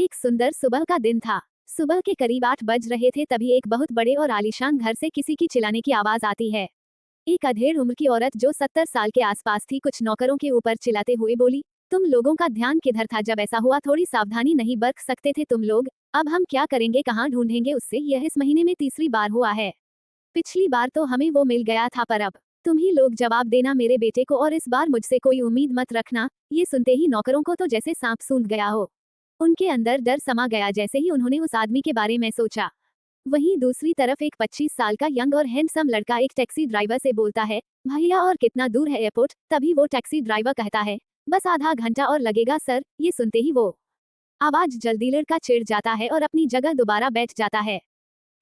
एक सुंदर सुबह का दिन था। सुबह के करीब 8 बज रहे थे तभी एक बहुत बड़े और आलीशान घर से किसी की चिल्लाने की आवाज आती है। एक अधेड़ उम्र की औरत जो 70 साल के आसपास थी कुछ नौकरों के ऊपर चिल्लाते हुए बोली, तुम लोगों का ध्यान किधर था जब ऐसा हुआ? थोड़ी सावधानी नहीं बरत सकते थे तुम लोग? अब हम क्या करेंगे, कहाँ ढूंढेंगे उससे? यह इस महीने में तीसरी बार हुआ है। पिछली बार तो हमें वो मिल गया था पर अब तुम ही लोग जवाब देना मेरे बेटे को, और इस बार मुझसे कोई उम्मीद मत रखना। ये सुनते ही नौकरों को तो जैसे सांप सूंघ गया हो। उनके अंदर डर समा गया जैसे ही उन्होंने उस आदमी के बारे में सोचा। वहीं दूसरी तरफ एक 25 साल का यंग और हैंडसम लड़का एक टैक्सी ड्राइवर से बोलता है, भैया और कितना दूर है एयरपोर्ट? तभी वो टैक्सी ड्राइवर कहता है, बस आधा घंटा और लगेगा सर। ये सुनते ही वो आवाज जल्दी लड़का चिढ़ जाता है और अपनी जगह दोबारा बैठ जाता है।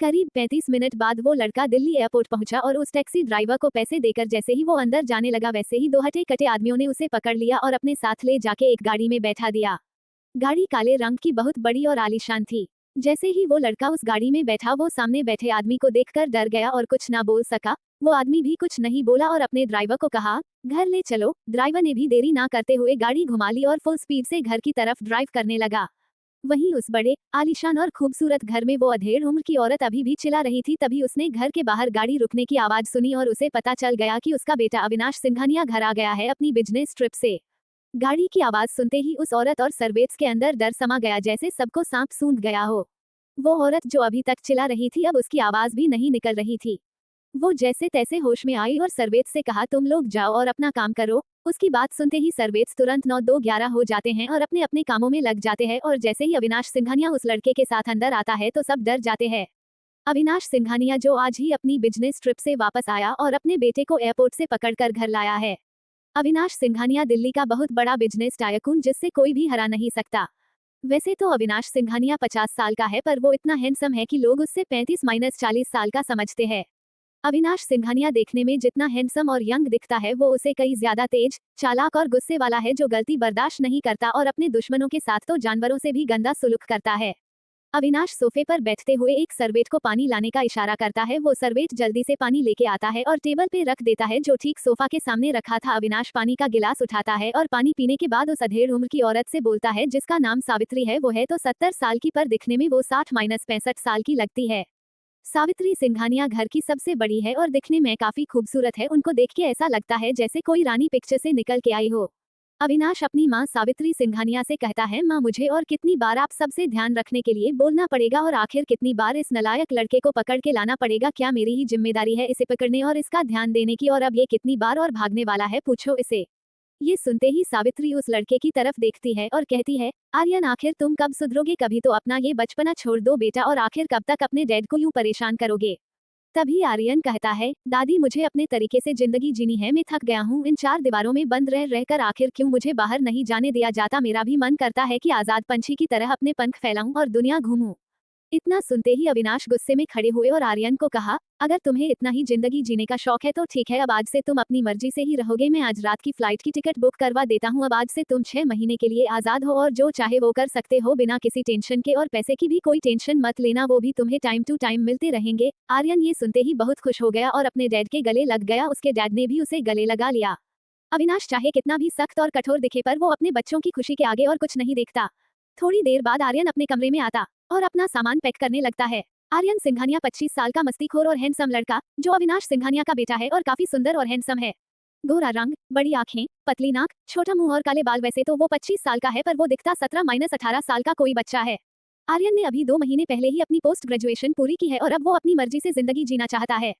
करीब 35 मिनट बाद वो लड़का दिल्ली एयरपोर्ट पहुंचा और उस टैक्सी ड्राइवर को पैसे देकर जैसे ही वो अंदर जाने लगा वैसे ही दो हटे कटे आदमियों ने उसे पकड़ लिया और अपने साथ ले जाके एक गाड़ी में बैठा दिया। गाड़ी काले रंग की बहुत बड़ी और आलीशान थी। जैसे ही वो लड़का उस गाड़ी में बैठा वो सामने बैठे आदमी को देखकर डर गया और कुछ ना बोल सका। वो आदमी भी कुछ नहीं बोला और अपने ड्राइवर को कहा, घर ले चलो। ड्राइवर ने भी देरी ना करते हुए गाड़ी घुमा ली और फुल स्पीड से घर की तरफ ड्राइव करने लगा। वहीं उस बड़े आलीशान और खूबसूरत घर में वो अधेड़ उम्र की औरत अभी भी चिल्ला रही थी। तभी उसने घर के बाहर गाड़ी रुकने की आवाज सुनी और उसे पता चल गया कि उसका बेटा अविनाश सिंघानिया घर आ गया है अपनी बिजनेस ट्रिप से। गाड़ी की आवाज सुनते ही उस औरत और सर्वेंट्स के अंदर डर समा गया जैसे सबको सांप सूंघ गया हो। वो औरत जो अभी तक चिल्ला रही थी अब उसकी आवाज भी नहीं निकल रही थी। वो जैसे तैसे होश में आई और सर्वेंट्स से कहा, तुम लोग जाओ और अपना काम करो। उसकी बात सुनते ही सर्वेंट्स तुरंत 9-2-11 हो जाते हैं और अपने अपने कामों में लग जाते हैं और जैसे ही अविनाश सिंघानिया उस लड़के के साथ अंदर आता है तो सब डर जाते हैं। अविनाश सिंघानिया जो आज ही अपनी बिजनेस ट्रिप से वापस आया और अपने बेटे को एयरपोर्ट से पकड़कर घर लाया है। अविनाश सिंघानिया दिल्ली का बहुत बड़ा बिजनेस टायकून जिससे कोई भी हरा नहीं सकता। वैसे तो अविनाश सिंघानिया 50 साल का है पर वो इतना हैंडसम है कि लोग उससे 35-40 साल का समझते हैं। अविनाश सिंघानिया देखने में जितना हैंडसम और यंग दिखता है वो उसे कई ज्यादा तेज, चालाक और गुस्से वाला है जो गलती बर्दाश्त नहीं करता और अपने दुश्मनों के साथ तो जानवरों से भी गंदा सुलूक करता है। अविनाश सोफे पर बैठते हुए एक सर्वेंट को पानी लाने का इशारा करता है। वो सर्वेंट जल्दी से पानी लेके आता है और टेबल पे रख देता है जो ठीक सोफा के सामने रखा था। अविनाश पानी का गिलास उठाता है और पानी पीने के बाद उस अधेड़ उम्र की औरत से बोलता है जिसका नाम सावित्री है। वो है तो 70 साल की पर दिखने में वो 60-65 साल की लगती है। सावित्री सिंघानिया घर की सबसे बड़ी है और दिखने में काफी खूबसूरत है। उनको देख के ऐसा लगता है जैसे कोई रानी पिक्चर से निकल के आई हो। अविनाश अपनी मां सावित्री सिंघानिया से कहता है, मां मुझे और कितनी बार आप सबसे ध्यान रखने के लिए बोलना पड़ेगा और आखिर कितनी बार इस नालायक लड़के को पकड़ के लाना पड़ेगा? क्या मेरी ही जिम्मेदारी है इसे पकड़ने और इसका ध्यान देने की? और अब ये कितनी बार और भागने वाला है, पूछो इसे। ये सुनते ही सावित्री उस लड़के की तरफ देखती है और कहती है, आर्यन आखिर तुम कब सुधरोगे? कभी तो अपना ये बचपना छोड़ दो बेटा, और आखिर कब तक अपने डैड को यूं परेशान करोगे? तभी आर्यन कहता है, दादी मुझे अपने तरीके से जिंदगी जीनी है। मैं थक गया हूँ इन चार दीवारों में बंद रह रहकर। आखिर क्यों मुझे बाहर नहीं जाने दिया जाता? मेरा भी मन करता है कि आजाद पंछी की तरह अपने पंख फैलाऊं और दुनिया घूमूं। इतना सुनते ही अविनाश गुस्से में खड़े हुए और आर्यन को कहा, अगर तुम्हें इतना ही जिंदगी जीने का शौक है तो ठीक है, अब आज से तुम अपनी मर्जी से ही रहोगे। मैं आज रात की फ्लाइट की टिकट बुक करवा देता हूँ। अब आज से तुम 6 महीने के लिए आजाद हो और जो चाहे वो कर सकते हो बिना किसी टेंशन के, और पैसे की भी कोई टेंशन मत लेना, वो भी तुम्हें टाइम टू टाइम मिलते रहेंगे। आर्यन ये सुनते ही बहुत खुश हो गया और अपने डैड के गले लग गया। उसके डैड ने भी उसे गले लगा लिया। अविनाश चाहे कितना भी सख्त और कठोर दिखे पर वो अपने बच्चों की खुशी के आगे और कुछ नहीं देखता। थोड़ी देर बाद आर्यन अपने कमरे में आता और अपना सामान पैक करने लगता है। आर्यन सिंघानिया 25 साल का मस्तीखोर और हैंडसम लड़का जो अविनाश सिंघानिया का बेटा है और काफी सुंदर और हैंडसम है। गोरा रंग, बड़ी आंखें, पतली नाक, छोटा मुंह और काले बाल। वैसे तो वो 25 साल का है पर वो दिखता 17-18 साल का कोई बच्चा है। आर्यन ने अभी 2 महीने पहले ही अपनी पोस्ट ग्रेजुएशन पूरी की है और अब वो अपनी मर्जी से जिंदगी जीना चाहता है।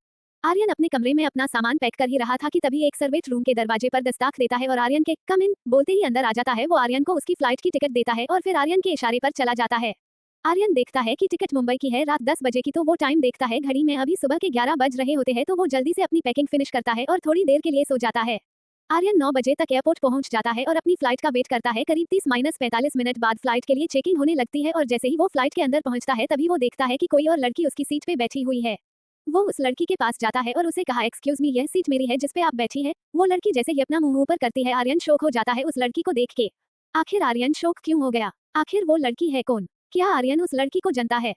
आर्यन अपने कमरे में अपना सामान पैक कर ही रहा था कि तभी एक सर्वेंट रूम के दरवाजे पर दस्तक देता है और आर्यन के कम इन बोलते ही अंदर आ जाता है। वो आर्यन को उसकी फ्लाइट की टिकट देता है और फिर आर्यन के इशारे पर चला जाता है। आर्यन देखता है कि टिकट मुंबई की है रात 10 बजे की, तो वो टाइम देखता है घड़ी में, अभी सुबह के 11 बज रहे होते हैं। तो वो जल्दी से अपनी पैकिंग फिनिश करता है और थोड़ी देर के लिए सो जाता है। आर्यन 9 बजे तक एयरपोर्ट पहुंच जाता है और अपनी फ्लाइट का वेट करता है। करीब 30-45 मिनट बाद फ्लाइट के लिए चेकिंग होने लगती है और जैसे ही वो फ्लाइट के अंदर पहुंचता है तभी वो देखता है कि कोई और लड़की उसकी सीट पे बैठी हुई है। वो उस लड़की के पास जाता है और उसे कहा, एक्सक्यूज मी, यह सीट मेरी है जिस पे आप बैठी है? वो लड़की जैसे ही अपना मुंह ऊपर करती है आर्यन शॉक हो जाता है उस लड़की को देख के। आखिर आर्यन शॉक क्यों हो गया? आखिर वो लड़की है कौन? क्या आर्यन उस लड़की को जानता है?